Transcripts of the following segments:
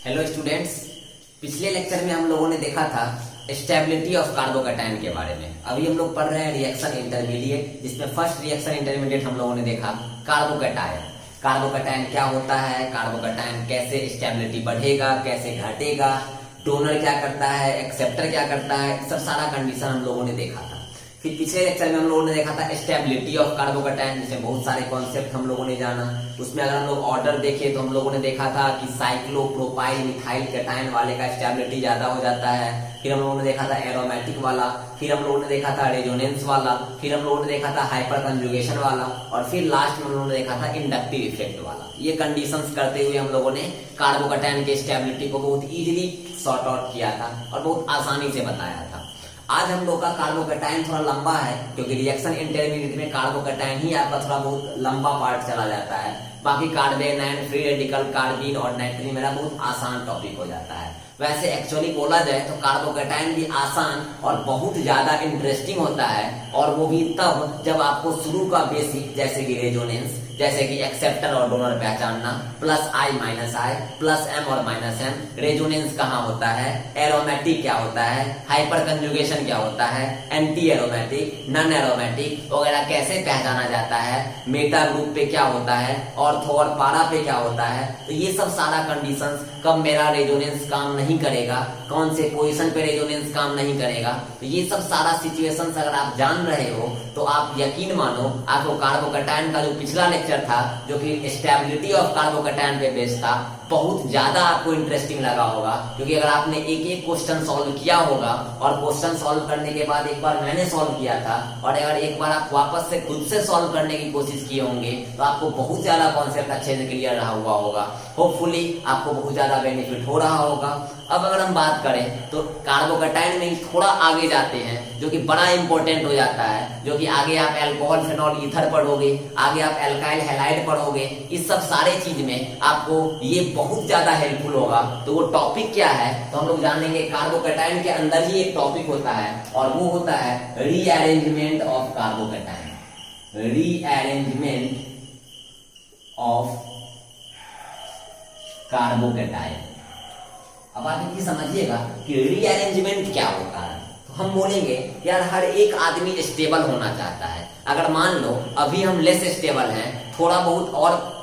Hello students, पिछले lecture में हम लोगों ने देखा था स्टेबिलिटी ऑफ कार्बोकैटायन के बारे में। अभी हम लोग पढ़ रहे हैं रिएक्शन इंटरमीडिएट, जिसमें फर्स्ट रिएक्शन इंटरमीडिएट हम लोगों ने देखा कार्बोकैटायन। कार्बोकैटायन क्या होता है, कार्बोकैटायन कैसे स्टेबिलिटी बढ़ेगा, कैसे घटेगा, डोनर क्या करता है, एक्सेप्टर क्या करता है, सब सारा कंडीशन हम लोगों ने देखा था। फिर पिछले लेक्चर में हम लोगों ने देखा था स्टेबिलिटी ऑफ कार्बोकैटायन, जिसमें बहुत सारे कॉन्सेप्ट हम लोगों ने जाना। उसमें अगर हम लोग ऑर्डर देखें तो हम लोगों ने देखा था कि साइक्लोप्रोपाइल मिथाइल कैटायन वाले का स्टेबिलिटी ज्यादा हो जाता है। फिर हम लोगों ने देखा था एरोमेटिक वाला, फिर हम लोगों ने देखा था रेजोनेंस वाला, फिर हम लोगों ने देखा था हाइपर कंजुगेशन वाला, और फिर लास्ट में हम लोगों ने देखा था इंडक्टिव इफेक्ट वाला। ये कंडीशंस करते हुए हम लोगों ने कार्बोकैटायन के स्टेबिलिटी को बहुत इजीली सॉर्ट आउट किया था और बहुत आसानी से बताया था। आज हम लोग का कार्बोकैटायन थोड़ा लंबा है, क्योंकि रिएक्शन इंटरमीडिएट में कार्बोकैटायन ही आपका थोड़ा बहुत लंबा पार्ट चला जाता है। बाकी carbene and free radical, carbene और नाइट्रीन मेरा बहुत आसान टॉपिक हो जाता है। वैसे एक्चुअली बोला जाए तो कार्बोकैटायन भी आसान और बहुत ज्यादा इंटरेस्टिंग होता है, और वो भी तब जब आपको शुरू का बेसिक जैसे कि रेजोनेंस, जैसे कि एक्सेप्टर और डोनर पहचानना, प्लस आई माइनस आई, प्लस एम और माइनस एम, रेजोनेंस कहाँ होता है, एरोमेटिक क्या होता है, हाइपर कंजुगेशन क्या होता है, एंटी एरोमेटिक, नॉन एरोमेटिक वगैरह कैसे पहचाना जाता है, मेटा ग्रुप पे क्या होता है, ऑर्थो और पारा पे क्या होता है। तो ये सब सारा कंडीशंस, कब मेरा रेजोनेंस काम नहीं करेगा, कौन से पोजीशन पे रेजोनेंस काम नहीं करेगा, तो ये सब सारा सिचुएशंस अगर आप जान रहे हो तो आप यकीन मानो आपको कार्बोकैटायन का जो पिछला लेक्चर था, जो कि स्टेबिलिटी ऑफ कार्बोकैटायन पे बेस्ड था, बहुत ज्यादा आपको इंटरेस्टिंग लगा होगा। क्योंकि अगर आपने एक एक क्वेश्चन सॉल्व किया होगा, और क्वेश्चन सॉल्व करने के बाद एक बार मैंने सॉल्व किया था, और अगर एक बार आप वापस से खुद से सॉल्व करने की कोशिश किए होंगे, तो आपको बहुत ज्यादा कॉन्सेप्ट अच्छे से क्लियर रहा हुआ होगा। होपफुली आपको बहुत ज्यादा बेनिफिट हो रहा होगा। अब अगर हम बात करें तो कार्बोकैटायन में थोड़ा आगे जाते हैं, जो कि बड़ा इंपॉर्टेंट हो जाता है, जो कि आगे आप अल्कोहल फेनॉल ईथर पढ़ोगे, आगे आप एल्काइल हैलाइड पढ़ोगे। इस सब सारे चीज में आपको ये बहुत ज्यादा हेल्पफुल होगा। तो वो टॉपिक क्या है तो हम लोग जानेंगे। कार्बोकैटायन के अंदर ही एक टॉपिक होता है, और वो होता है rearrangement of carbocation. Rearrangement of carbocation. अब आप इनकी समझिएगा कि रीअरेंजमेंट क्या होता है। तो हम बोलेंगे यार हर एक आदमी स्टेबल होना चाहता है। अगर मान लो अभी हम लेस स्टेबल हैं, थोड़ा बहुत और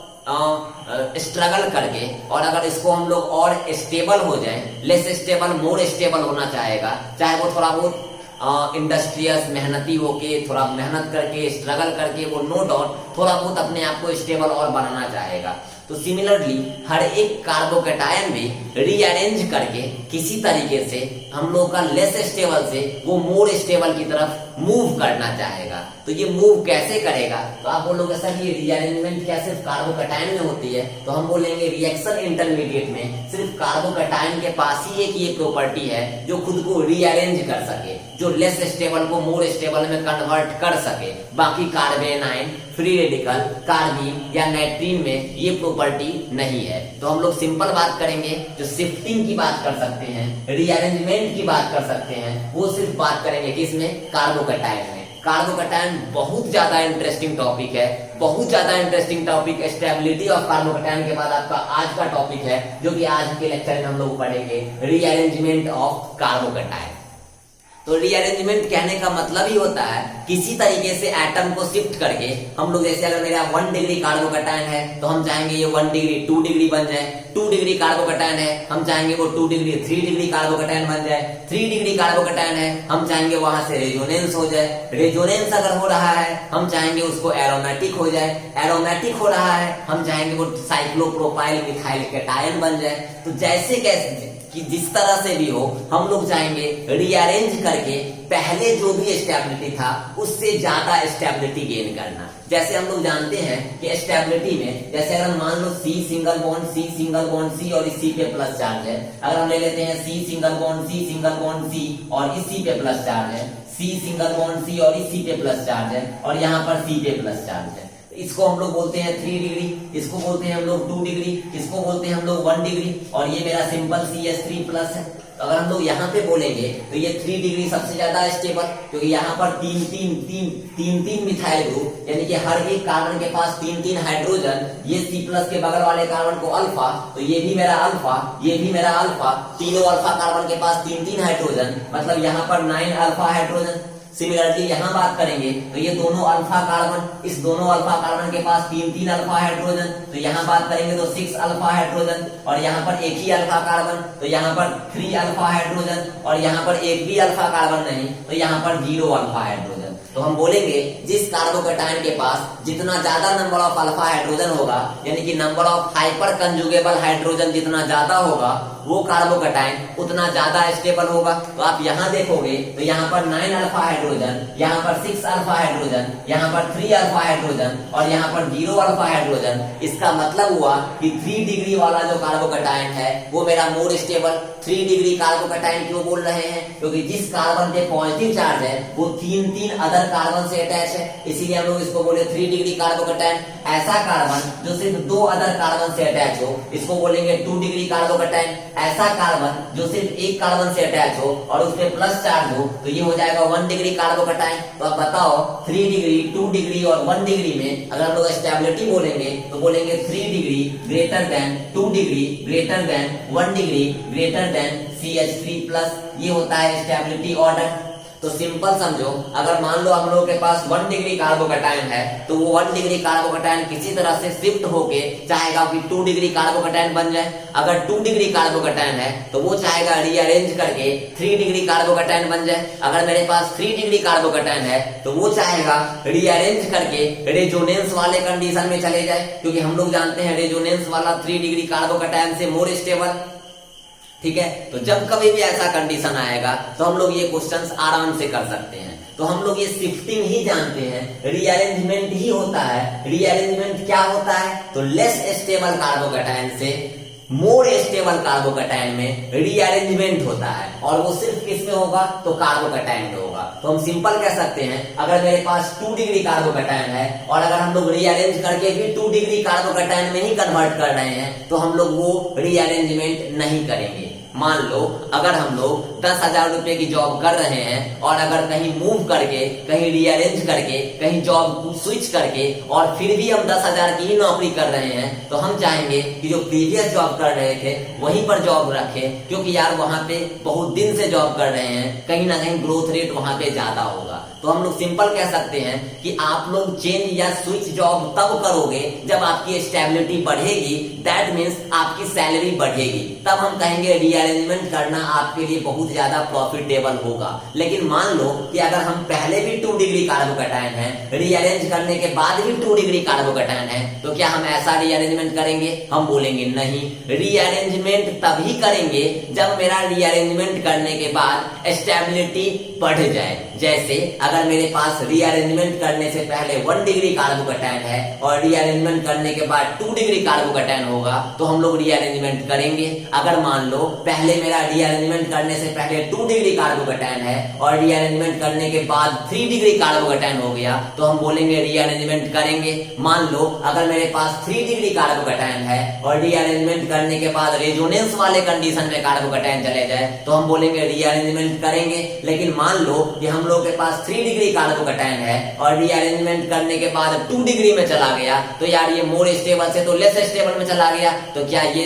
स्ट्रगल करके, और अगर इसको हम लोग और स्टेबल हो जाए, लेस स्टेबल मोर स्टेबल होना चाहेगा, चाहे वो थोड़ा बहुत इंडस्ट्रियस मेहनती होके, थोड़ा मेहनत करके, स्ट्रगल करके, वो नो डाउट थोड़ा बहुत अपने आप को स्टेबल और बनाना चाहेगा। तो सिमिलरली हर एक कार्बोकैटायन में रीअरेंज करके किसी तरीके से हम लोग का लेस स्टेबल से वो मोर स्टेबल की तरफ मूव करना चाहेगा। तो ये मूव कैसे करेगा, तो आप बोलोगे सर ये रीअरेंजमेंट क्या सिर्फ कार्बोकैटायन में होती है? तो हम बोलेंगे रिएक्शन इंटरमीडिएट में सिर्फ कार्बोकैटायन के पास ही एक ये प्रॉपर्टी है जो खुद को रीअरेंज कर सके, जो लेस स्टेबल को मोर स्टेबल में कन्वर्ट कर सके। बाकी कार्बेनाइन, फ्री रेडिकल, कार्बीन या नाइट्रीन में ये प्रॉपर्टी नहीं है। तो हम लोग सिंपल बात करेंगे, जो शिफ्टिंग की बात कर सकते हैं, रीअरेंजमेंट की बात कर सकते हैं, वो सिर्फ बात करेंगे किसमें? कार्बोकैटायन में। कार्बोकैटायन बहुत ज्यादा इंटरेस्टिंग टॉपिक है, बहुत ज्यादा interesting topic. Stability of carbocation के बाद आपका आज का टॉपिक है, जो कि आज के लेक्चर में हम लोग पढ़ेंगे, रीअरेंजमेंट ऑफ कार्बोकैटायन। तो रीअरेंजमेंट कहने का मतलब ही होता है किसी तरीके से एटम को शिफ्ट करके हम लोग, जैसे अगर मेरा 1 डिग्री कार्बोकैटायन है तो हम चाहेंगे ये 1 डिग्री 2 डिग्री बन जाए। 2 डिग्री कार्बोकैटायन है, हम चाहेंगे वो 2 डिग्री 3 डिग्री कार्बोकैटायन बन जाए। 3 डिग्री कार्बोकैटायन है, हम चाहेंगे वहां से रेजोनेंस हो जाए। रेजोनेंस अगर हो रहा है हम चाहेंगे उसको एरोमेटिक हो जाए। एरोमेटिक हो रहा है हम चाहेंगे वो साइक्लोप्रोपाइल मिथाइल कैटायन बन जाए। तो जैसे कैसे कि जिस तरह से भी हो हम लोग चाहेंगे रीअरेंज करके पहले जो भी स्टेबिलिटी था उससे ज्यादा स्टेबिलिटी गेन करना। जैसे हम लोग जानते हैं कि स्टेबिलिटी में, जैसे अगर मान लो C single bond C single bond C और इसी पे प्लस चार्ज है। अगर हम ले लेते हैं C single bond C single bond C और इसी पे प्लस चार्ज है, C सिंगल बॉन्ड C और इसी पे प्लस चार्ज है, और यहाँ पर C पे प्लस चार्ज है। इसको हम लोग बोलते हैं 3 डिग्री, इसको बोलते हैं हम लोग 2 डिग्री, इसको बोलते हैं हम लोग 1 डिग्री, और ये मेरा सिंपल CH3 प्लस है। तो अगर हम लोग यहाँ पे बोलेंगे तो ये 3 डिग्री सबसे ज्यादा स्टेबल, क्योंकि यहाँ पर तीन मिथाइल ग्रुप, यानी कि हर एक कार्बन के पास 3 हाइड्रोजन, ये C+ के बगल वाले कार्बन को अल्फा, तो ये भी मेरा अल्फा, ये भी मेरा अल्फा, तीनों अल्फा कार्बन के पास 3 हाइड्रोजन, मतलब यहाँ पर 9 अल्फा हाइड्रोजन। सिमिलरली यहाँ बात करेंगे तो ये दोनों अल्फा कार्बन, इस दोनों अल्फा कार्बन के पास 3 अल्फा हाइड्रोजन, तो यहाँ बात करेंगे तो 6 अल्फा हाइड्रोजन, और यहाँ पर एक ही अल्फा कार्बन, तो यहाँ पर 3 अल्फा हाइड्रोजन, और यहाँ पर एक भी अल्फा कार्बन नहीं, तो यहाँ पर 0 अल्फा हाइड्रोजन। तो हम बोलेंगे जिस कार्बोकैटायन के पास जितना ज्यादा नंबर ऑफ अल्फा हाइड्रोजन होगा, यानी कि नंबर ऑफ हाइपर कंजुगेबल हाइड्रोजन जितना ज्यादा होगा, वो कार्बोकैटायन उतना ज्यादा स्टेबल होगा। तो आप यहाँ देखोगे तो यहाँ पर 9 अल्फा हाइड्रोजन, यहाँ पर 6 अल्फा हाइड्रोजन, यहाँ पर 3 अल्फा हाइड्रोजन, और यहाँ पर 0 अल्फा हाइड्रोजन। इसका मतलब हुआ कि 3 डिग्री वाला जो कार्बोकैटायन है वो मेरा मोर स्टेबल। 3 डिग्री कार्बोकैटायन क्यों बोल रहे हैं? क्योंकि जिस कार्बन पे पॉजिटिव चार्ज है वो 3 अदर कार्बन से अटैच है, इसीलिए हम लोग इसको बोले 3 डिग्री कार्बोकैटायन। ऐसा कार्बन जो सिर्फ 2 अदर कार्बन से अटैच हो, इसको बोलेंगे 2 डिग्री कार्बोकैटायन। ऐसा कार्बन जो सिर्फ एक कार्बन से अटैच हो और उसमें प्लस चार्ज हो, तो ये हो जाएगा 1 डिग्री कार्बोकैटायन। तो अब बताओ 3 डिग्री, 2 डिग्री और 1 डिग्री में अगर हम लोग स्टेबिलिटी बोलेंगे तो बोलेंगे 3 degree greater than 2 degree greater than 1 degree greater than CH3+। ये होता है स्टेबिलिटी ऑर्डर। तो सिंपल समझो, अगर मान लो हम लोगों के पास 1 डिग्री कार्बोकैटायन है तो वो 1 डिग्री कार्बोकैटायन किसी तरह से शिफ्ट होके चाहेगा कि 2 डिग्री कार्बोकैटायन बन जाए। अगर 2 डिग्री कार्बोकैटायन है तो वो चाहेगा रीअरेंज करके 3 डिग्री कार्बोकैटायन बन जाए। अगर मेरे पास 3 डिग्री कार्बोकैटायन है तो वो चाहेगा रीअरेंज करके रेजोनेंस वाले कंडीशन में चले जाए, क्योंकि हम लोग जानते हैं रेजोनेंस वाला 3 डिग्री कार्बोकैटायन से मोर स्टेबल। ठीक है, तो जब कभी भी ऐसा कंडीशन आएगा तो हम लोग ये क्वेश्चंस आराम से कर सकते हैं। तो हम लोग ये शिफ्टिंग ही जानते हैं, रीअरेंजमेंट ही होता है। रीअरेंजमेंट क्या होता है? तो लेस स्टेबल कार्बोकैटायन से मोर स्टेबल कार्बोकैटायन में रीअरेंजमेंट होता है, और वो सिर्फ किस में होगा? तो कार्बोकैटायन में होगा। तो हम सिंपल कह सकते हैं, अगर मेरे पास 2 डिग्री कार्बोकैटायन है और अगर हम लोग रीअरेंज करके भी 2 डिग्री कार्बोकैटायन में ही कन्वर्ट कर रहे हैं, तो हम लोग वो रीअरेंजमेंट नहीं करेंगे। मान लो अगर हम लोग 10,000 रुपए की जॉब कर रहे हैं और अगर कहीं मूव करके, कहीं रीअरेंज करके, कहीं जॉब स्विच करके और फिर भी हम 10,000 की ही नौकरी कर रहे हैं, तो हम चाहेंगे कि जो प्रीवियस जॉब कर रहे थे वहीं पर जॉब रखें, क्योंकि यार वहां पे बहुत दिन से जॉब कर रहे हैं, कहीं ना कहीं ग्रोथ रेट वहां पे ज्यादा होगा। तो हम लोग सिंपल कह सकते हैं कि आप लोग चेंज या स्विच जॉब तब करोगे जब आपकी स्टेबिलिटी बढ़ेगी, दैट मीन्स आपकी सैलरी बढ़ेगी, तब हम कहेंगे रीअरेंजमेंट करना आपके लिए बहुत ज्यादा प्रॉफिटेबल होगा। लेकिन मान लो कि अगर हम पहले भी 2 डिग्री कार्बोकैटायन है, रीअरेंज करने के बाद भी 2 डिग्री कार्बोकैटायन है, तो क्या हम ऐसा रीअरेंजमेंट करेंगे? हम बोलेंगे नहीं। रीअरेंजमेंट तभी करेंगे जब मेरा रीअरेंजमेंट करने के बाद स्टेबिलिटी बढ़ जाए। जैसे अगर मेरे पास रीअरेंजमेंट करने से पहले 1 डिग्री कार्बोकैटायन है और रीअरेंजमेंट करने के बाद 2 डिग्री कार्बोकैटायन होगा, तो हम लोग रीअरेंजमेंट करेंगे। अगर मान लो पहले मेरा रीअरेंजमेंट करने से पहले 2 डिग्री कार्बोकैटायन है और रीअरेंजमेंट करने के बाद 3 डिग्री कार्बोकैटायन हो गया, तो हम बोलेंगे रीअरेंजमेंट करेंगे। मान लो अगर मेरे पास 3 डिग्री कार्बोकैटायन है और रीअरेंजमेंट करने के बाद रेजोनेंस वाले कंडीशन में कार्बोकैटायन चले जाए, तो हम बोलेंगे रीअरेंजमेंट करेंगे। लेकिन मान लो कि हम लोग के पास 3 डिग्री कार्बोकैटायन है और रीअरेंजमेंट करने के बाद 2 डिग्री में चला गया, तो यार ये मोर स्टेबल से तो लेस स्टेबल में चला गया, तो क्या ये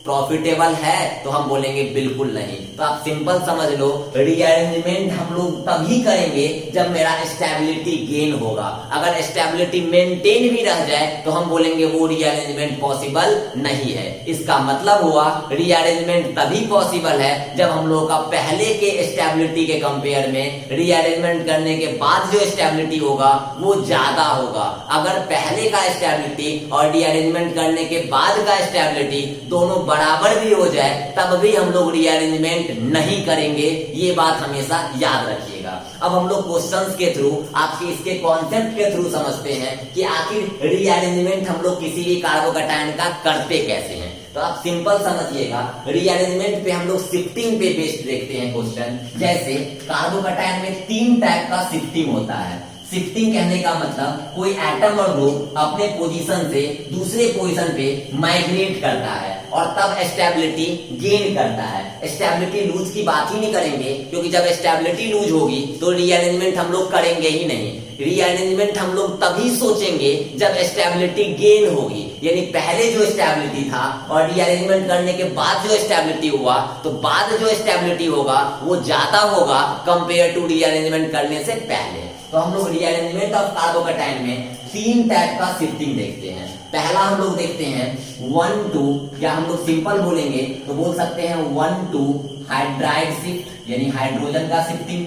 प्रॉफिटेबल है? तो हम बोलेंगे बिल्कुल नहीं। तो आप सिंपल समझ लो, रीअरेंजमेंट हम लोग तभी करेंगे जब मेरा स्टेबिलिटी गेन होगा। अगर स्टेबिलिटी मेंटेन भी रह जाए तो हम बोलेंगे वो रीअरेंजमेंट पॉसिबल नहीं है। इसका मतलब हुआ रीअरेंजमेंट तभी पॉसिबल है जब हम लोग का पहले के स्टेबिलिटी के कंपेयर में रीअरेंजमेंट करने के बाद जो स्टेबिलिटी होगा वो ज्यादा होगा। अगर पहले का स्टेबिलिटी और रीअरेंजमेंट करने के बाद का स्टेबिलिटी दोनों बराबर भी हो जाए, तब भी हम लोग रीअरेंजमेंट नहीं करेंगे। ये बात हमेशा याद रखिएगा। अब हम लोग क्वेश्चंस के थ्रू, आपके इसके कॉन्सेप्ट के थ्रू समझते हैं कि आखिर रीअरेंजमेंट हम लोग किसी भी कार्बोकैटायन का करते कैसे हैं। तो आप सिंपल समझिएगा, रीअरेंजमेंट पे हम लोग शिफ्टिंग पे बेस्ड देखते हैं क्वेश्चन। जैसे कार्बोकैटायन में 3 टाइप का शिफ्टिंग होता है। शिफ्टिंग कहने का मतलब कोई एटम और ग्रुप अपने पोजीशन से दूसरे पोजीशन पे माइग्रेट करता है। और तब स्टेबिलिटी गेन करता है। स्टेबिलिटी लूज की बात ही नहीं करेंगे, क्योंकि जब स्टेबिलिटी लूज होगी तो रीअरेंजमेंट हम लोग करेंगे ही नहीं। रीअरेंजमेंट हम लोग तभी सोचेंगे जब स्टेबिलिटी गेन होगी, यानी पहले जो स्टेबिलिटी था और रीअरेंजमेंट करने के बाद जो स्टेबिलिटी हुआ, तो बाद जो स्टेबिलिटी होगा वो ज्यादा होगा कंपेयर टू रीअरेंजमेंट करने से पहले। तो हम लोग रीअरेंजमेंट ऑफ कार्बोकैटायन में 3 टाइप का शिफ्टिंग देखते हैं। पहला हम लोग देखते हैं 1-2, या हम लोग सिंपल बोलेंगे तो बोल सकते हैं 1-2 हाइड्राइड शिफ्ट, यानी हाइड्रोजन का शिफ्टिंग।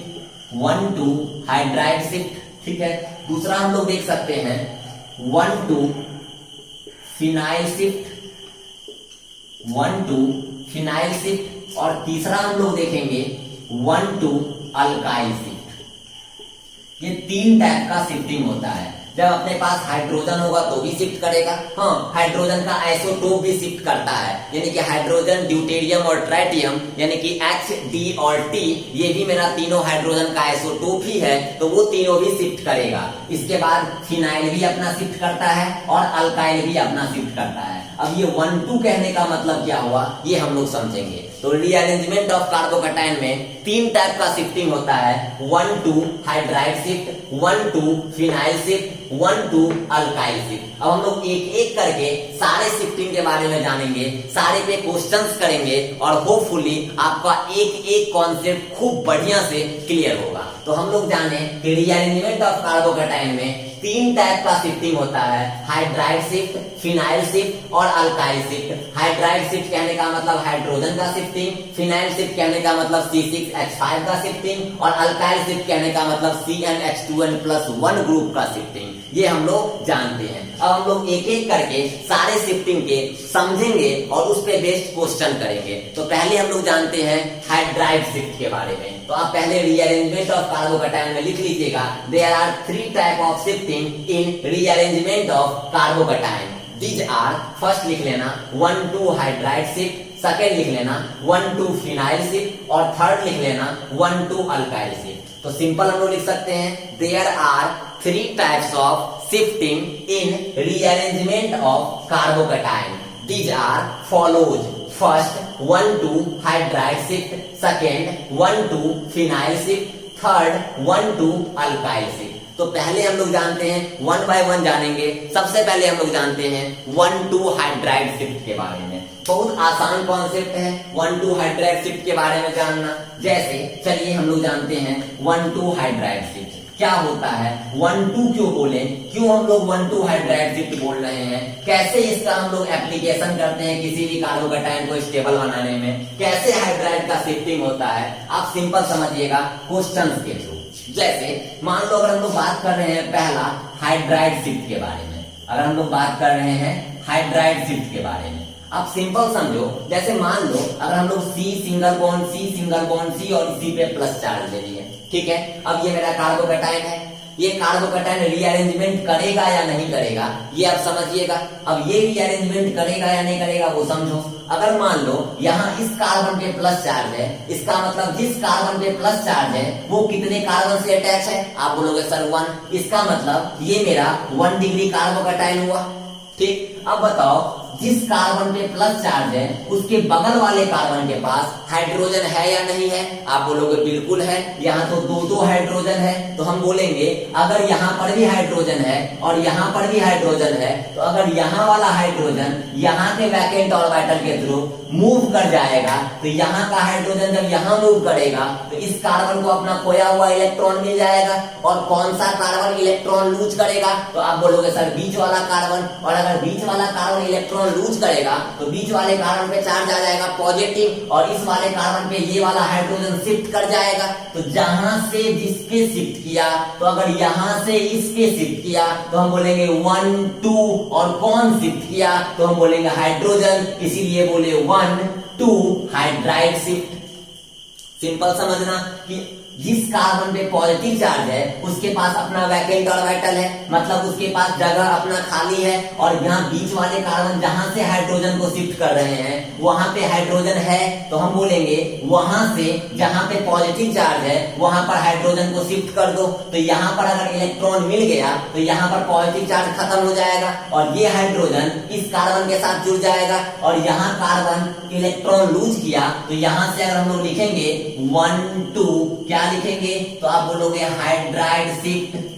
1-2 हाइड्राइड शिफ्ट, ठीक है। दूसरा हम लोग देख सकते हैं 1-2 फिनाइल शिफ्ट, 1-2 फिनाइल शिफ्ट। और तीसरा हम लोग देखेंगे 1-2 अल्काइल शिफ्ट। ये 3 टाइप का शिफ्टिंग होता है। जब अपने पास हाइड्रोजन होगा तो भी शिफ्ट करेगा, हाँ हाइड्रोजन का आइसोटोप भी शिफ्ट करता है, यानी कि हाइड्रोजन, ड्यूटेरियम और ट्राइटियम, यानी कि H, D और T, ये भी मेरा तीनों हाइड्रोजन का आइसोटोप ही है, तो वो तीनों भी शिफ्ट करेगा। इसके बाद फिनाइल भी अपना शिफ्ट करता है और अल्काइल भी अपना शिफ्ट करता है। अब ये 1-2 कहने का मतलब क्या हुआ, ये हम लोग समझेंगे। तो रीअरेंजमेंट ऑफ कार्बोकैटायन में 3 टाइप का शिफ्टिंग होता है, 1-2 hydride shift, 1-2 phenyl shift, 1-2 alkyl shift. अब हम लोग एक एक करके सारे शिफ्टिंग के बारे में जानेंगे, सारे पे क्वेश्चंस करेंगे और होपफुली आपका एक एक कॉन्सेप्ट खूब बढ़िया से क्लियर होगा। तो हम लोग जाने कि रीअरेंजमेंट ऑफ कार्बोकैटायन में 3 टाइप का शिफ्टिंग होता है, हाइड्राइड शिफ्ट, फिनाइल शिफ्ट और अल्काइल शिफ्ट। हाइड्राइड शिफ्ट कहने का मतलब हाइड्रोजन का शिफ्टिंग, फिनाइल शिफ्ट कहने का मतलब C6H5 का शिफ्टिंग और अल्काइल शिफ्ट कहने का मतलब CnH2n+1 ग्रुप का शिफ्टिंग। ये हम लोग जानते हैं। अब हम लोग एक एक करके सारे शिफ्टिंग के समझेंगे और उस पे बेस्ड क्वेश्चन करेंगे। तो पहले हम लोग जानते हैं हाइड्राइड शिफ्ट के बारे में। तो आप पहले रीअरेंजमेंट ऑफ कार्बोकैटायन में लिख लीजिएगा, there are 3 type of shifting in rearrangement of carbocation. These are, first लिख लेना 1-2 हाइड्राइड शिफ्ट, सेकेंड लिख लेना 1-2 फिनाइल शिफ्ट और थर्ड लिख लेना 1-2 अल्काइल शिफ्ट। तो सिंपल हम लोग लिख सकते हैं, there are 3 types of shifting in rearrangement of carbocation. These are follows. First, 1-2 hydride shift. Second, 1-2 phenyl shift. Third, 1-2 alkyl shift. तो पहले हम लोग जानते हैं, 1 by 1 जानेंगे। सबसे पहले हम लोग जानते हैं 1-2 हाइड्राइड शिफ्ट के बारे में। बहुत आसान कॉन्सेप्ट है 1-2 हाइड्राइड शिफ्ट के बारे में जानना। जैसे चलिए हम लोग जानते हैं 1-2 हाइड्राइड शिफ्ट क्या होता है। 1-2 क्यों बोले, क्यों हम लोग 1-2 हाइड्राइड शिफ्ट बोल रहे हैं, कैसे इसका हम लोग एप्लीकेशन करते हैं किसी भी कार्बोकैटायन को स्टेबल बनाने में, कैसे हाइड्राइड का शिफ्टिंग होता है, आप सिंपल समझिएगा क्वेश्चंस के थ्रू। जैसे मान लो अगर हम लोग बात कर रहे हैं पहला हाइड्राइड शिफ्ट के बारे में, अगर हम लोग बात कर रहे हैं हाइड्राइड शिफ्ट के बारे में, आप सिंपल समझो। जैसे मान लो अगर हम लोग C सिंगल बॉन्ड C और इसी पे प्लस चार्ज ले लिए, ठीक है। अब ये मेरा कार्बोकैटायन है, ये कार्बोकैटायन रीअरेंजमेंट करेगा या नहीं करेगा ये आप समझिएगा। अब ये रीअरेंजमेंट करेगा या नहीं करेगा वो समझो। अगर मान लो यहाँ इस कार्बन पे प्लस चार्ज है, इसका मतलब जिस कार्बन पे प्लस चार्ज है वो कितने कार्बन से अटैच है, आप बोलोगे सर 1, इसका मतलब ये मेरा 1 डिग्री कार्बोकैटायन हुआ, ठीक। अब बताओ जिस कार्बन पे प्लस चार्ज है उसके बगल वाले कार्बन के पास हाइड्रोजन है या नहीं है, आप बोलोगे बिल्कुल है, यहाँ तो 2-2 हाइड्रोजन है। तो हम बोलेंगे अगर यहाँ पर भी हाइड्रोजन है और यहाँ पर भी हाइड्रोजन है, तो अगर यहाँ वाला हाइड्रोजन यहाँ के वैकेंट ऑर्बिटल के थ्रू मूव कर जाएगा, तो यहाँ का हाइड्रोजन जब यहाँ मूव करेगा तो इस कार्बन को अपना खोया हुआ इलेक्ट्रॉन मिल जाएगा। और कौन सा कार्बन इलेक्ट्रॉन लूज करेगा, तो आप बोलोगे सर बीच वाला कार्बन। और अगर बीच वाला कार्बन इलेक्ट्रॉन लूज करेगा तो बीच वाले कार्बन पे चार्ज आ जाएगा पॉजिटिव, और इस वाले कार्बन पे ये वाला हाइड्रोजन शिफ्ट कर जाएगा। तो जहां से जिसके शिफ्ट किया, तो अगर यहां से इसके शिफ्ट किया तो हम बोलेंगे 1-2, और कौन शिफ्ट किया तो हम बोलेंगे हाइड्रोजन, इसीलिए बोले 1-2 हाइड्राइड शिफ्ट। सिंपल समझना कि जिस कार्बन पे पॉजिटिव चार्ज है उसके पास अपना वैकेंट ऑर्बिटल है, मतलब उसके पास जगह अपना खाली है, और यहाँ बीच वाले कार्बन जहां से हाइड्रोजन को शिफ्ट कर रहे हैं वहां पे हाइड्रोजन है, तो हम बोलेंगे वहां से जहां पे पॉजिटिव चार्ज है वहां पर हाइड्रोजन को शिफ्ट कर दो। तो यहाँ पर अगर इलेक्ट्रॉन मिल गया तो यहाँ पर पॉजिटिव चार्ज खत्म हो जाएगा और ये हाइड्रोजन इस कार्बन के साथ जुड़ जाएगा, और यहाँ कार्बन इलेक्ट्रॉन लूज किया तो यहाँ से अगर हम लोग लिखेंगे 1 2, क्या लिखेंगे तो आप बोलोगे हाइड्राइड शिफ्ट।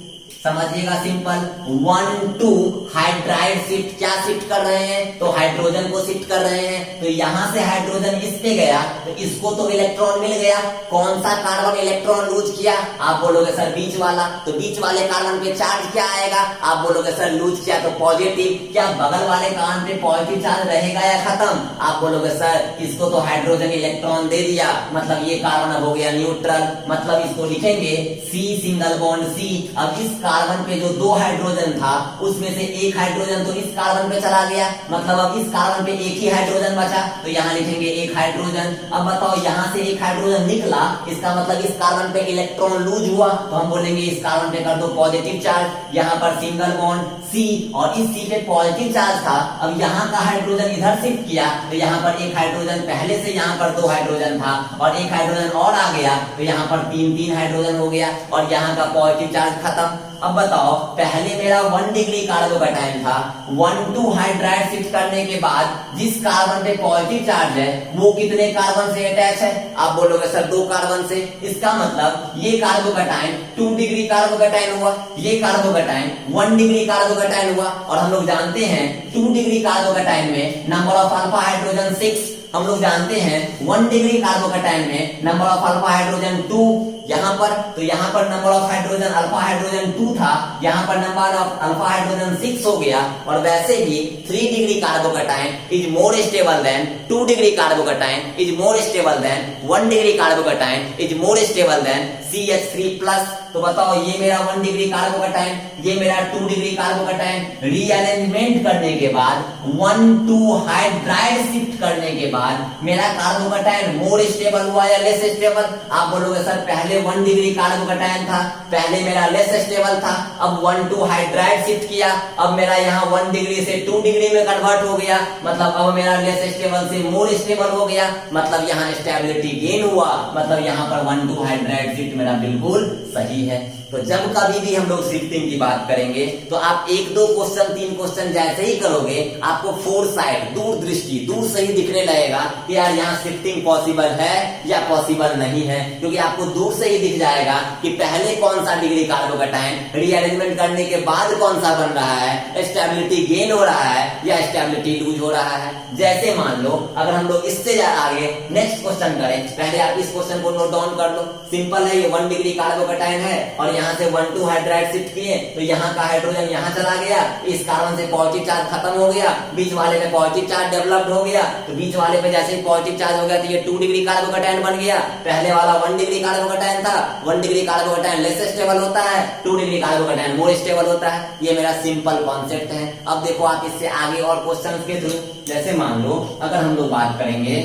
समझिएगा सिंपल, 1 2 हाइड्राइड शिफ्ट, क्या शिफ्ट कर रहे हैं तो हाइड्रोजन को शिफ्ट कर रहे हैं। तो यहां से हाइड्रोजन इस पे गया तो इसको तो इलेक्ट्रॉन मिल गया, कौन सा कार्बन इलेक्ट्रॉन लूज किया, आप बोलोगे सर बीच वाला, तो बीच वाले कार्बन पे चार्ज क्या आएगा, आप बोलोगे सर लूज किया तो पॉजिटिव, क्या बगल वाले कार्बन पे पॉजिटिव चार्ज रहेगा या खत्म, आप बोलोगे सर इसको तो हाइड्रोजन इलेक्ट्रॉन दे दिया, मतलब ये कार्बन अब हो गया न्यूट्रल, मतलब इसको लिखेंगे C सिंगल बॉन्ड C। अब इस कार्बन पे जो 2 हाइड्रोजन था उसमें से एक हाइड्रोजन तो इस कार्बन पे चला गया, मतलब अब इस कार्बन पे एक ही हाइड्रोजन बचा, तो यहाँ लिखेंगे एक हाइड्रोजन। अब बताओ यहाँ से एक हाइड्रोजन निकला, इसका मतलब इस कार्बन पे इलेक्ट्रॉन लूज हुआ, तो हम बोलेंगे इस कार्बन पे कर दो पॉजिटिव चार्ज, यहाँ पर सिंगल बॉन्ड C, और इस C पे पॉजिटिव चार्ज था, अब यहाँ का हाइड्रोजन इधर शिफ्ट किया तो यहाँ पर एक हाइड्रोजन, पहले से यहाँ पर 2 हाइड्रोजन था और एक हाइड्रोजन और आ गया तो यहाँ पर 3 हाइड्रोजन हो गया और यहाँ का पॉजिटिव चार्ज खत्म। अब बताओ पहले मेरा 1 डिग्री कार्बोकैटायन था, 1 2 हाइड्राइड शिफ्ट करने के बाद जिस कार्बन पे पॉजिटिव चार्ज है वो कितने कार्बन से अटैच है, आप बोलोगे सर 2 कार्बन से, इसका मतलब ये कार्बोकैटायन 2 डिग्री कार्बोकैटायन हुआ, ये कार्बोकैटायन 1 डिग्री कार्बोकैटायन हुआ, और हम लोग जानते हैं 2 डिग्री कार्बोकैटायन में नंबर ऑफ अल्फा हाइड्रोजन 6, हम लोग जानते हैं 1 डिग्री कार्बोकैटायन में नंबर ऑफ अल्फा हाइड्रोजन 2, यहाँ पर तो यहाँ पर number of hydrogen alpha hydrogen 2 था, यहाँ पर नंबर ऑफ अल्फा हाइड्रोजन 6 हो गया, और वैसे ही 3 degree carbocation is more stable then 2 degree carbocation is more stable then 1 degree carbocation is more stable then CH3+। तो बताओ ये मेरा 1 डिग्री कार्बोकैटायन, ये मेरा 2 डिग्री कार्बोकैटायन, रीअरेंजमेंट करने के बाद 1 2 हाइड्राइड शिफ्ट करने के बाद मेरा कार्बोकैटायन मोर स्टेबल हुआ या लेस स्टेबल, आप बोलोगे सर पहले 1 डिग्री कार्बोकैटायन था, पहले मेरा लेस स्टेबल था, अब 1 2 हाइड्राइड शिफ्ट किया, अब मेरा यहाँ 1 डिग्री से 2 डिग्री में कन्वर्ट हो गया, मतलब अब मेरा लेस स्टेबल से मोर स्टेबल हो गया, मतलब यहाँ स्टेबिलिटी गेन हुआ, मतलब यहाँ पर 1 2 हाइड्राइड शिफ्ट मेरा बिल्कुल सही है। तो जब कभी भी हम लोग शिफ्टिंग की बात करेंगे तो आप 1 2 क्वेश्चन 3 क्वेश्चन जैसे ही करोगे आपको फोर साइड, दूर दृष्टि, दूर से ही दिखने लगेगा कि यार यहाँ शिफ्टिंग पॉसिबल है या पॉसिबल नहीं है, क्योंकि आपको दूर से ही दिख जाएगा कि पहले कौन सा डिग्री कार्बोकैटायन रीअरेंजमेंट करने के बाद कौन सा बन रहा है, स्टेबिलिटी गेन हो रहा है या स्टेबिलिटी लूज हो रहा है। जैसे मान लो अगर हम लोग इससे आगे नेक्स्ट क्वेश्चन करें, पहले आप इस क्वेश्चन को नोट डाउन कर लो, सिंपल है, ये 1 डिग्री कार्बोकैटायन है और यहाँ से 1 2 हाइड्राइड शिफ्ट किए तो यहाँ का हाइड्रोजन यहाँ चला गया, इस कार्बन से पॉजिटिव चार्ज खत्म हो गया, बीच वाले पे पॉजिटिव चार्ज डेवलप्ड हो गया, तो बीच वाले पे जैसे ही पॉजिटिव चार्ज हो गया तो ये 2 डिग्री कार्बोकैटायन बन गया, पहले वाला 1 डिग्री कार्बोकैटायन था, 1 डिग्री कार्बोकैटायन लेस स्टेबल होता है, 2 डिग्री कार्बोकैटायन मोर स्टेबल होता है। ये मेरा सिंपल कॉन्सेप्ट है। अब देखो आप इससे आगे और क्वेश्चन के थ्रू, जैसे मान लो अगर हम लोग बात करेंगे,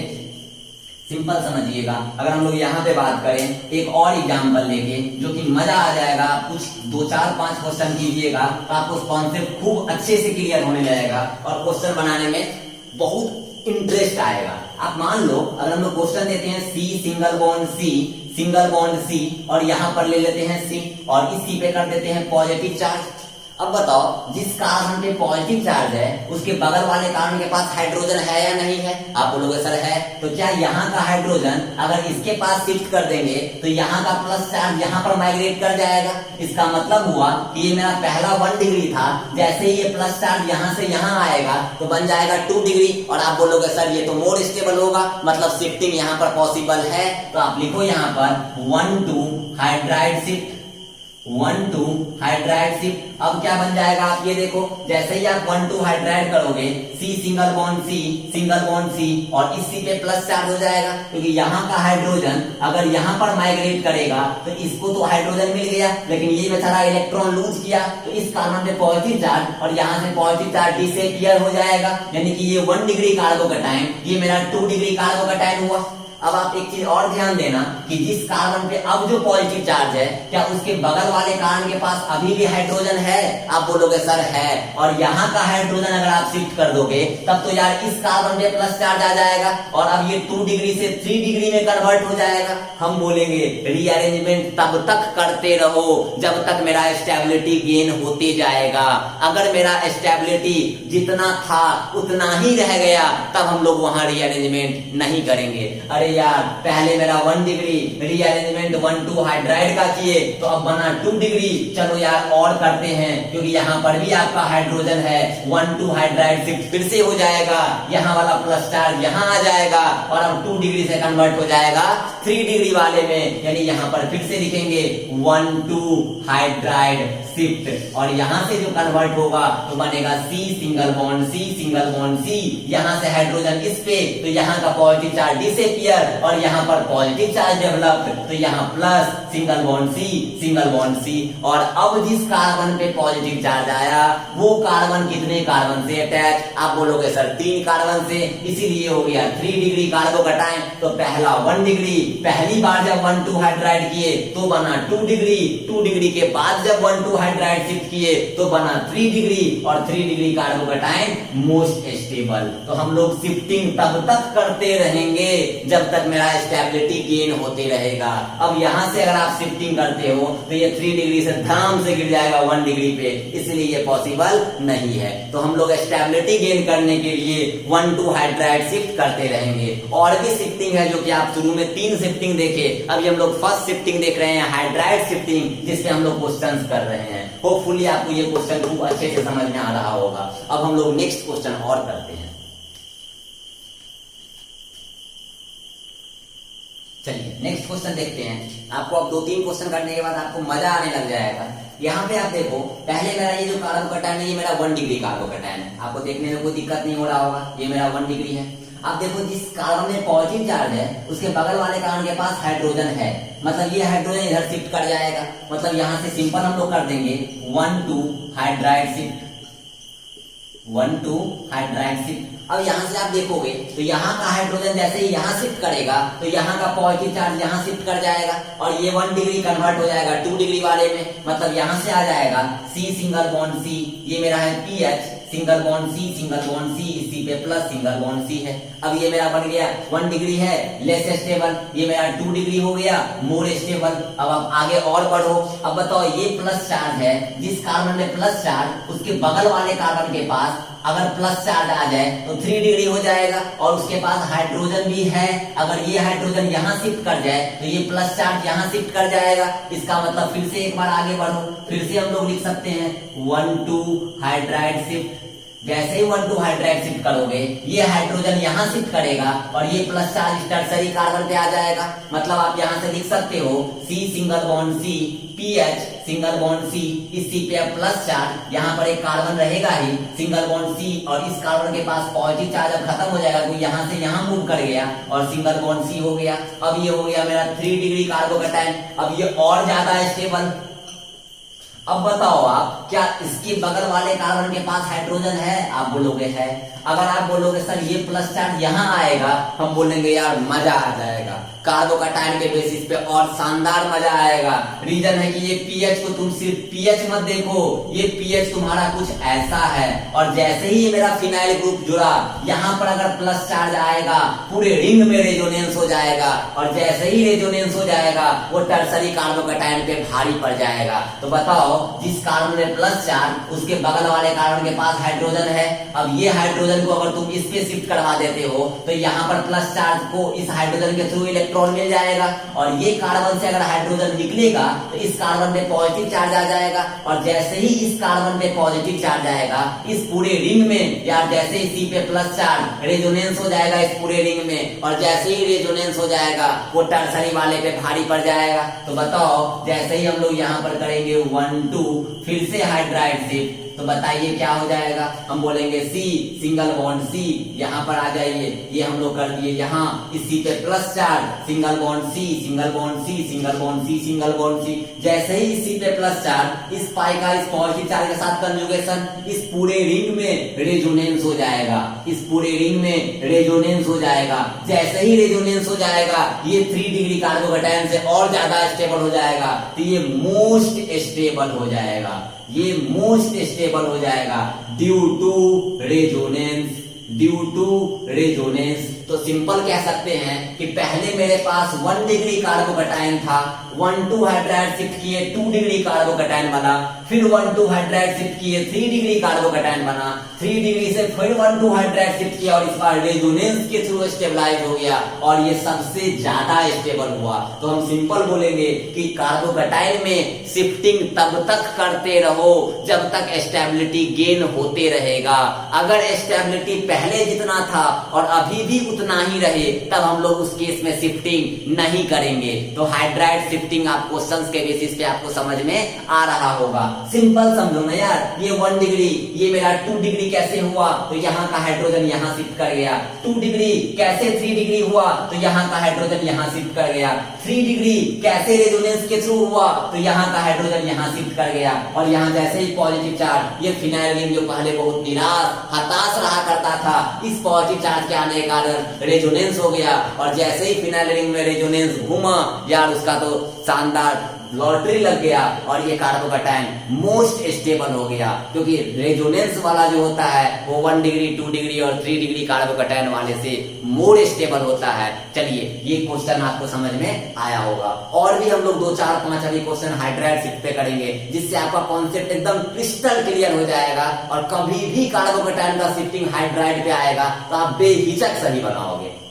सिंपल समझिएगा, अगर हम लोग यहाँ पे बात करें एक और एग्जांपल लेके जो कि मजा आ जाएगा, कुछ 2 4 5 क्वेश्चन कीजिएगा तो आपको कॉन्सेप्ट खूब अच्छे से क्लियर होने लगेगा और क्वेश्चन बनाने में बहुत इंटरेस्ट आएगा। आप मान लो अगर हम लोग क्वेश्चन देते हैं C सिंगल बॉन्ड C और यहाँ पर ले लेते हैं C और इस C पे कर देते हैं पॉजिटिव चार्ज। अब बताओ जिस कार्बन पे पॉजिटिव चार्ज है उसके बगल वाले कार्बन के पास हाइड्रोजन है या नहीं है, आप बोलोगे सर है, तो क्या यहाँ का हाइड्रोजन अगर इसके पास शिफ्ट कर देंगे तो यहाँ का प्लस चार्ज यहाँ पर माइग्रेट कर जाएगा। इसका मतलब हुआ कि ये मेरा पहला 1 डिग्री था, जैसे ही ये प्लस चार्ज यहाँ से यहाँ आएगा तो बन जाएगा 2 डिग्री, और आप बोलोगे सर ये तो मोर स्टेबल होगा, मतलब शिफ्टिंग यहाँ पर पॉसिबल है। तो आप लिखो यहाँ पर 1 2 हाइड्राइड शिफ्ट, 1 2 हाइड्राइड शिफ्ट। अब क्या बन जाएगा आप ये देखो, जैसे ही आप 1 2 हाइड्राइड करोगे C सिंगल बॉन्ड C और इस C पे प्लस चार्ज हो जाएगा, क्योंकि यहाँ का हाइड्रोजन अगर यहाँ पर माइग्रेट करेगा तो इसको तो हाइड्रोजन मिल गया, लेकिन ये बेचारा इलेक्ट्रॉन लूज किया तो इस कार्बन पे पॉजिटिव चार्ज और यहाँ से पॉजिटिव चार्ज डिसअपीयर हो जाएगा, यानी कि ये 1 डिग्री कार्बोकैटायन ये मेरा 2 डिग्री कार्बोकैटायन हुआ। अब आप एक चीज और ध्यान देना कि जिस कार्बन पे अब जो पॉजिटिव चार्ज है, क्या उसके बगल वाले कार्बन के पास अभी भी हाइड्रोजन है? आप बोलोगे सर है, और यहाँ का हाइड्रोजन अगर आप शिफ्ट कर दोगे तब तो यार इस कार्बन पे प्लस चार्ज आ जाएगा और अब ये 2 डिग्री से 3 डिग्री में कन्वर्ट हो जाएगा। हम बोलेंगे रीअरेंजमेंट तब तक करते रहो जब तक मेरा स्टेबिलिटी गेन होते जाएगा। अगर मेरा स्टेबिलिटी जितना था उतना ही रह गया तब हम लोग वहां रीअरेंजमेंट नहीं करेंगे। अरे यार पहले मेरा 1 डिग्री रीअरेंजमेंट 1,2 हाइड्राइड का किए तो अब बना 2 डिग्री, चलो यार और करते हैं क्योंकि यहाँ पर भी आपका हाइड्रोजन है, 1,2 हाइड्राइड शिफ्ट फिर से हो जाएगा, यहाँ वाला प्लस चार्ज यहाँ आ जाएगा और अब 2 डिग्री से कन्वर्ट हो जाएगा 3 डिग्री वाले में, यानी यहाँ पर फिर से लिखेंगे 1,2 हाइड्राइड शिफ्ट और यहाँ से जो कन्वर्ट होगा तो बनेगा C single bond C single bond C, यहाँ से हाइड्रोजन इस पे तो यहाँ का पॉजिटिव चार्ज डिसअपियर और यहाँ पर पॉजिटिव चार्ज डेवलप्ड तो यहाँ plus single bond C single bond C। और अब जिस कार्बन पे पॉजिटिव चार्ज आया वो कार्बन कितने कार्बन से अटैच? आप बोलोगे सर 3 कार्बन से, इसीलिए हो गया 3 डिग्री कार्बोकैटायन। तो पहला 1 डिग्री, पहली बार जब 1,2 हाइड्राइड किए तो बना 2 डिग्री, 2 डिग्री के बाद जब 1,2 हाइड्राइड शिफ्ट किए तो बना 3 डिग्री और 3 डिग्री कार्बोकैटायन मोस्ट स्टेबल। तो हम लोग शिफ्टिंग तब तक करते रहेंगे जब तक मेरा स्टेबिलिटी गेन होते रहेगा। अब यहाँ से अगर आप शिफ्टिंग करते हो तो ये 3 डिग्री से धड़ाम से गिर जाएगा 1 डिग्री पे, इसलिए ये पॉसिबल नहीं है। तो हम लोग स्टेबिलिटी गेन करने के लिए 1,2 हाइड्राइड शिफ्ट करते रहेंगे। और भी शिफ्टिंग है जो कि आप शुरू में 3 शिफ्टिंग देखे, अभी हम लोग फर्स्ट शिफ्टिंग देख रहे हैं हाइड्राइड शिफ्टिंग, जिसपे हम लोग क्वेश्चन कर रहे हैं। होपफुली आपको ये क्वेश्चन खूब अच्छे से समझ में आ रहा होगा। अब हम लोग नेक्स्ट क्वेश्चन और करते हैं। चलिए नेक्स्ट क्वेश्चन देखते हैं। आपको अब 2-3 क्वेश्चन करने के बाद आपको मजा आने लग जाएगा। यहाँ पे आप देखो, पहले मेरा ये जो कार्बोकैटायन है ये मेरा 1 डिग्री कार्बोकैटायन है, आपको देखने में कोई दिक्कत नहीं हो रहा होगा, ये मेरा 1 डिग्री है। आप देखो जिस कार्बन में पॉजिटिव चार्ज है उसके बगल वाले कार्बन के पास हाइड्रोजन है, मतलब ये हाइड्रोजन इधर शिफ्ट कर जाएगा, मतलब यहाँ से सिंपल हम लोग कर देंगे 1,2 हाइड्राइड शिफ्ट, 1,2 हाइड्राइड शिफ्ट। अब यहाँ से आप देखोगे तो यहाँ का हाइड्रोजन जैसे ही यहाँ शिफ्ट करेगा तो यहाँ का पॉजिटिव चार्ज यहाँ शिफ्ट कर जाएगा और ये 1 डिग्री कन्वर्ट हो जाएगा 2 डिग्री वाले में, मतलब यहाँ से आ जाएगा C सिंगल बॉन्ड C, ये मेरा है PH single bond C single bond C, इसी पे प्लस सिंगल बॉन्ड C है। अब ये मेरा बन गया 1 डिग्री है लेस स्टेबल, ये मेरा 2 डिग्री हो गया मोर स्टेबल। अब आप आगे और बढ़ो, अब बताओ ये प्लस चार्ज है, जिस कार्बन में प्लस चार्ज उसके बगल वाले कार्बन के पास अगर प्लस चार्ज आ जाए तो 3 डिग्री हो जाएगा और उसके पास हाइड्रोजन भी है, अगर ये हाइड्रोजन यहाँ शिफ्ट कर जाए तो ये प्लस चार्ज यहाँ शिफ्ट कर जाएगा। इसका मतलब फिर से एक बार आगे बढ़ो, फिर से हम लोग लिख सकते हैं 1,2 हाइड्राइड शिफ्ट। जैसे ही 1,2 हाइड्राइड शिफ्ट करोगे ये हाइड्रोजन यहाँ शिफ्ट करेगा और ये प्लस चार्ज टर्सरी कार्बन पे आ जाएगा, मतलब आप यहाँ से लिख सकते हो C single bond C PH single bond C, इस C पे प्लस चार्ज, यहाँ पर एक कार्बन रहेगा ही सिंगल बॉन्ड C और इस कार्बन के पास पॉजिटिव चार्ज अब खत्म हो जाएगा, तो यहाँ से यहाँ मूव कर गया और सिंगल बॉन्ड C हो गया। अब ये हो गया मेरा 3 डिग्री कार्बोकैटायन, अब ये और ज्यादा स्टेबल। अब बताओ आप क्या इसके बगल वाले कार्बन के पास हाइड्रोजन है? आप बोलोगे है। अगर आप बोलोगे सर ये प्लस चार्ज यहाँ आएगा, हम बोलेंगे यार मजा आ जाएगा, कार्बोकैटायन के बेसिस पे और शानदार मजा आएगा। रीजन है कि ये पीएच को तुम सिर्फ पीएच मत देखो, ये पीएच तुम्हारा कुछ ऐसा है और जैसे ही ये मेरा फिनाइल ग्रुप जुड़ा यहाँ पर अगर प्लस चार्ज आएगा पूरे रिंग में रेजोनेंस हो जाएगा और जैसे ही रेजोनेंस हो जाएगा वो टर्सरी कार्बोकैटायन पे भारी पड़ जाएगा। तो बताओ जिस कार्बन में प्लस चार्ज उसके बगल वाले कार्बन के पास हाइड्रोजन है, अब ये हाइड्रोजन को अगर तुम इस पे शिफ्ट करवा देते हो तो यहाँ पर प्लस चार्ज को इस हाइड्रोजन के थ्रू इलेक्ट्रॉन मिल जाएगा और ये कार्बन से अगर हाइड्रोजन निकलेगा तो इस कार्बन पे पॉजिटिव चार्ज आ जाएगा और जैसे ही इस कार्बन पे पॉजिटिव चार्ज आएगा इस पूरे रिंग में यार जैसे ही C पे प्लस चार्ज रेजोनेंस हो जाएगा इस पूरे रिंग में और जैसे ही रेजोनेंस हो जाएगा वो टर्सरी वाले पे भारी पड़ जाएगा। तो बताओ जैसे ही हम लोग यहाँ पर करेंगे 1,2 फिर से हाइड्राइड शिफ्ट तो बताइए क्या हो जाएगा। हम बोलेंगे सी सिंगल बॉन्ड सी, यहाँ पर आ जाइए, ये हम लोग कर दिए। यहाँ इस सी पे plus charge, single bond C single bond C single bond C single bond C. जैसे ही इस सी पे प्लस चार्ज, इस पाई का इस पॉजिटिव चार्ज के साथ कंजुगेशन, इस पूरे रिंग में रेजोनेंस हो जाएगा, इस पूरे रिंग में रेजोनेंस हो जाएगा। जैसे ही रेजोनेंस हो जाएगा, ये 3 डिग्री कार्बोकैटायन से और ज्यादा स्टेबल हो जाएगा, तो ये मोस्ट स्टेबल हो जाएगा, ये मोस्ट स्टेबल हो जाएगा due to resonance, due to resonance. तो सिंपल कह सकते हैं कि पहले मेरे पास 1 डिग्री कार्बोकैटायन था, 1,2 हाइड्राइड शिफ्ट किए 2 डिग्री कार्बोकैटायन बना, फिर 1,2 हाइड्राइड शिफ्ट किए 3 डिग्री कार्बोकैटायन बना, 3 डिग्री से फिर 1,2 हाइड्राइड शिफ्ट किया और इस बार रेजोनेंस के थ्रू स्टेबलाइज हो गया और ये सबसे ज्यादा स्टेबल हुआ। तो हम सिंपल बोलेंगे कि कार्बोकैटायन में शिफ्टिंग तब तक करते रहो जब तक स्टेबिलिटी गेन होते रहेगा। अगर स्टेबिलिटी पहले जितना था और अभी भी उतना ही रहे, तब हम लोग उस केस में शिफ्टिंग नहीं करेंगे। तो हाइड्राइड शिफ्टिंग आप क्वेश्चंस के बेसिस पे आपको समझ में आ रहा होगा। सिंपल समझो ना यार, ये 1 डिग्री, ये मेरा 2 डिग्री कैसे हुआ, तो यहाँ का हाइड्रोजन यहाँ शिफ्ट कर गया। 2 डिग्री कैसे 3 डिग्री हुआ, तो यहाँ का हाइड्रोजन यहाँ शिफ्ट कर गया। 3 डिग्री कैसे रेजोनेंस के थ्रू हुआ, तो यहाँ का हाइड्रोजन यहाँ शिफ्ट कर गया। और यहाँ जैसे ही पॉजिटिव चार्ज, ये फिनाइल रिंग जो पहले बहुत निराश हताश रहा करता था, इस पॉजिटिव चार्ज के आने के कारण रेजोनेंस हो गया। और जैसे ही फिनाइल रिंग में रेजोनेंस घूमा यार, उसका तो शानदार लॉटरी लग गया और ये कार्बोकैटायन मोस्ट स्टेबल हो गया, क्योंकि रेजोनेंस वाला जो होता है वो 1 डिग्री 2 डिग्री और 3 डिग्री कार्बोकैटायन वाले से मोर स्टेबल होता है। चलिए ये क्वेश्चन आपको समझ में आया होगा। और भी हम लोग 2 4 5 अभी क्वेश्चन हाइड्राइड शिफ्ट पे करेंगे, जिससे आपका कॉन्सेप्ट एकदम क्रिस्टल क्लियर हो जाएगा और कभी भी कार्बोकैटायन का शिफ्टिंग हाइड्राइड पे आएगा तो आप बेहिचक सही बनाओगे।